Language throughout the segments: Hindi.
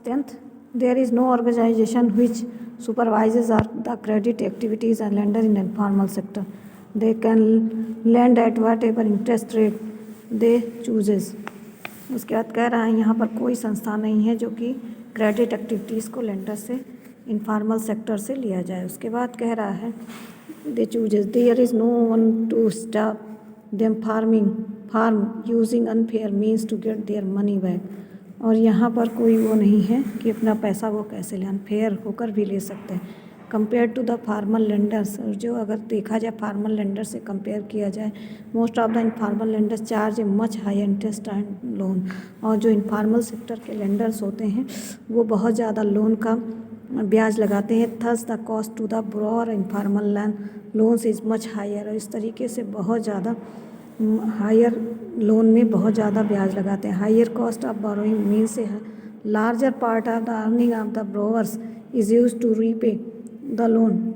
10th, there is no organization which supervises the credit activities and lender in informal sector. They can lend at whatever interest rate they chooses. उसके बाद कह रहा है यहाँ पर कोई संस्था नहीं है जो कि क्रेडिट एक्टिविटीज़ को लेंडर से इनफॉर्मल सेक्टर से लिया जाए। उसके बाद कह रहा है they chooses there is no one to stop them from using unfair means to get their money back. और यहाँ पर कोई वो नहीं है कि अपना पैसा वो कैसे लें, अनफेयर होकर भी ले सकते हैं। Compare to the formal lenders, जो अगर देखा जाए फार्मल लेंडर से कंपेयर किया जाए, most of the informal lenders charge a much high interest and loan. और जो इनफॉर्मल सेक्टर के लेंडर्स होते हैं वो बहुत ज़्यादा लोन का ब्याज लगाते हैं। Thus the cost to the borrower informal loans is much higher. और इस तरीके से बहुत ज़्यादा हायर लोन में बहुत ज़्यादा ब्याज लगाते हैं। Higher cost of borrowing means larger part of the earning of the borrowers is use to repay the loan.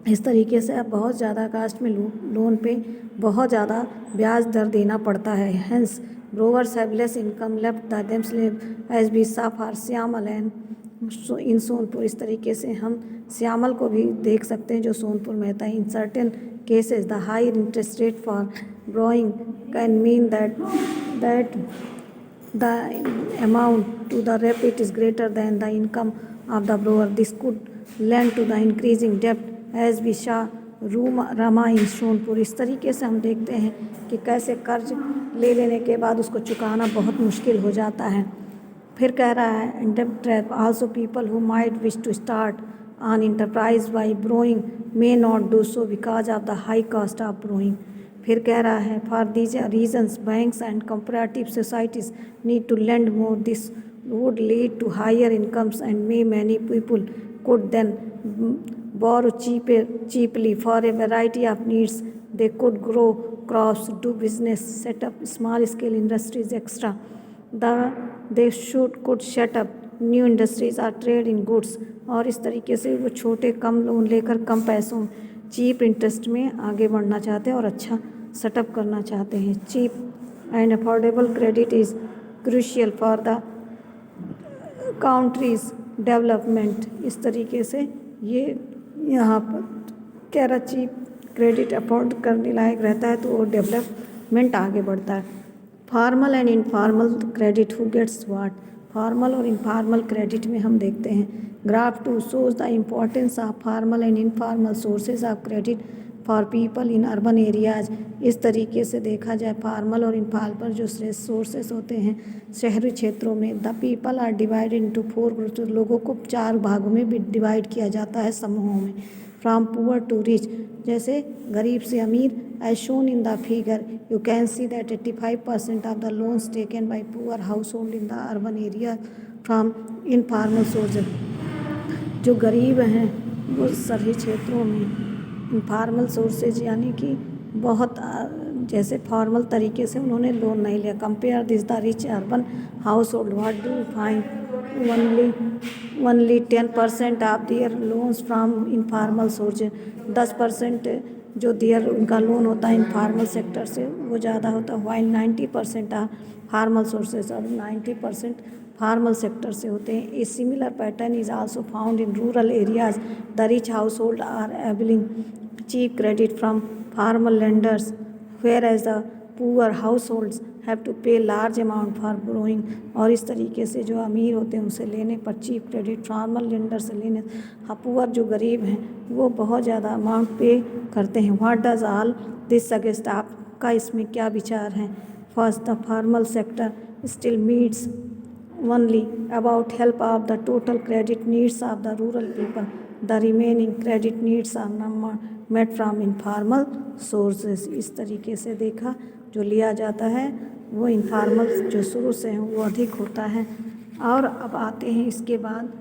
इस तरीके से अब बहुत ज़्यादा कास्ट में लोन पे बहुत ज़्यादा ब्याज दर देना पड़ता है। Hence borrowers have less income left the themselves as we saw for Shyamal and in Sonpur. इस तरीके से हम श्यामल को भी देख सकते हैं जो सोनपुर में रहता है। In certain cases the high interest rate for borrowing can mean that the amount to the repit is greater than the income of the borrower. This could lend to the increasing debt as we saw Rama in Sonpur. इस तरीके से हम देखते हैं कि कैसे कर्ज ले लेने के बाद उसको चुकाना बहुत मुश्किल हो जाता है। फिर कह रहा है डेब्ट trap also people who might wish to start on enterprise by borrowing may not do so because of the high cost of borrowing. फिर कह रहा है for these reasons banks and cooperative societies need to lend more. This would lead to higher incomes and may many people could then borrow cheaply for a variety of needs. They could grow crops, do business, set up small scale industries, etc. They could set up new industries or trade in goods. और इस तरीके से वो छोटे कम लोन लेकर कम पैसों चीप इंटरेस्ट में आगे बढ़ना चाहते हैं और अच्छा सेटअप करना चाहते हैं। Cheap and affordable credit is crucial for the country's development. इस तरीके से ये यहाँ पर कह रहा चीप क्रेडिट अफोर्ड करने लायक रहता है तो वो डेवलपमेंट आगे बढ़ता है। Formal and informal credit who gets what. Formal और इनफॉर्मल क्रेडिट में हम देखते हैं graph 2 shows the importance of formal and informal sources of credit for people in urban areas. इस तरीके से देखा जाए फॉर्मल और इनफॉर्मल जो सोर्सेस होते हैं शहरी क्षेत्रों में, the people are divided into 4 groups. लोगों को 4 भागों में भी डिवाइड किया जाता है, समूहों में। फ्रॉम पुअर टू रिच, जैसे गरीब से अमीर। As shown in the figure you can see that 85% of the loans taken by poor household in the urban area from informal sources. जो गरीब हैं वो शहरी क्षेत्रों में इनफॉर्मल सोर्सेज यानी कि बहुत जैसे फॉर्मल तरीके से उन्होंने लोन नहीं लिया। Compare this the rich urban house hold what do you find only 10% of their loans from informal source. 10% जो देयर उनका लोन होता है इनफॉर्मल सेक्टर से वो ज़्यादा होता है, वाइल 90% ऑफ फॉर्मल सोर्सेज और 90% फॉर्मल सेक्टर से होते हैं। A similar pattern is also found in rural areas. The rich household are availing cheap credit from formal lenders whereas the poor households have to pay large amount for borrowing. और इस तरीके से जो अमीर होते हैं उनसे लेने पर चीप क्रेडिट फॉर्मल लेंडर से लेने, हाँ पुअर जो गरीब हैं वो बहुत ज़्यादा अमाउंट पे करते हैं। What does all this suggest, आपका इसमें क्या विचार है? First, the formal sector still meets only about half of the total credit needs of the rural people. The remaining credit needs are met from informal sources. इस तरीके से देखा जो लिया जाता है वो इनफॉर्मल जो शुरू से हैं वो अधिक होता है। और अब आते हैं इसके बाद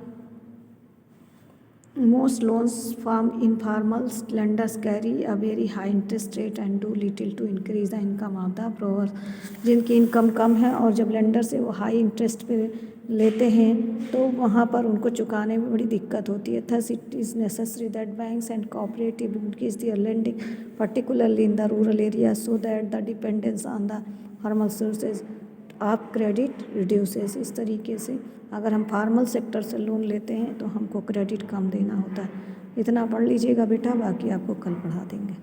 most loans from informal lenders carry a very high interest rate and do little to increase the income of the borrower. जिनकी इनकम कम है और जब लेंडर से वो हाई इंटरेस्ट पे लेते हैं तो वहाँ पर उनको चुकाने में बड़ी दिक्कत होती है। Thus it is necessary that banks and cooperative increase their lending particularly in the rural areas so that the dependence on the formal sources of credit reduces. इस तरीके से अगर हम फॉर्मल सेक्टर से लोन लेते हैं तो हमको क्रेडिट कम देना होता है। इतना पढ़ लीजिएगा बेटा, बाकी आपको कल पढ़ा देंगे।